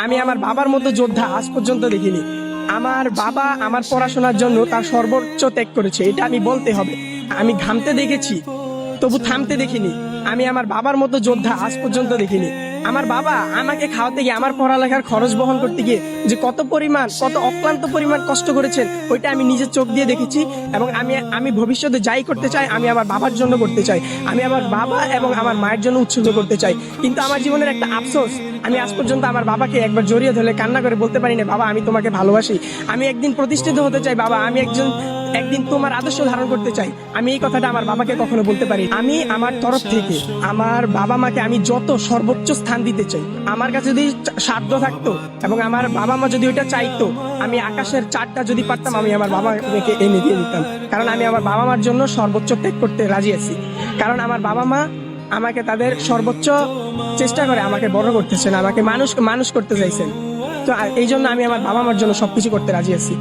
আমি আমার বাবার মতো যোদ্ধা আজ পর্যন্ত দেখিনি। আমার বাবা আমার পড়াশোনার জন্য তার সর্বোচ্চ ত্যাগ করেছে, এটা আমি বলতে হবে। আমি ঘামতে দেখেছি, তবু থামতে দেখিনি। আমি আমার বাবার মতো যোদ্ধা আজ পর্যন্ত দেখিনি। আমার বাবা আমাকে খাওয়াতে গিয়ে, আমার পড়ালেখার খরচ বহন করতে গিয়ে যে কত অক্লান্ত পরিমাণ কষ্ট করেছেন, ওইটা আমি নিজের চোখ দিয়ে দেখেছি। এবং আমি ভবিষ্যতে যাই করতে চাই, আমি আমার বাবার জন্য করতে চাই। আমি আমার বাবা এবং আমার মায়ের জন্য উৎসর্গ করতে চাই। কিন্তু আমার জীবনের একটা আফসোস, আমি আজ পর্যন্ত আমার বাবাকে একবার জড়িয়ে ধরে কান্না করে বলতে পারি না, বাবা আমি তোমাকে ভালোবাসি, আমি একদিন প্রতিষ্ঠিত হতে চাই, বাবা আমি একদিন তোমার আদর্শ ধারণ করতে চাই। আমি এই কথাটা আমার বাবাকে কখনো বলতে পারি। আমি আমার তরফ থেকে আমার বাবা মাকে আমি যত সর্বোচ্চ স্থান দিতে চাই। আমার কাছে যদি সাধ্য থাকতো এবং আমার বাবা মা যদি ওইটা চাইতো, আমি আকাশের চারটা যদি পারতাম, আমি আমার বাবা মাকে এনে দিয়ে দিতাম। কারণ আমি আমার বাবা মার জন্য সর্বোচ্চ ত্যাগ করতে রাজি আছি। কারণ আমার বাবা মা আমাকে তাদের সর্বোচ্চ চেষ্টা করে আমাকে বড় করতেছেন, আমাকে মানুষ করতে চাইছেন। তো এই জন্য আমি আমার বাবা মার জন্য সবকিছু করতে রাজি আছি।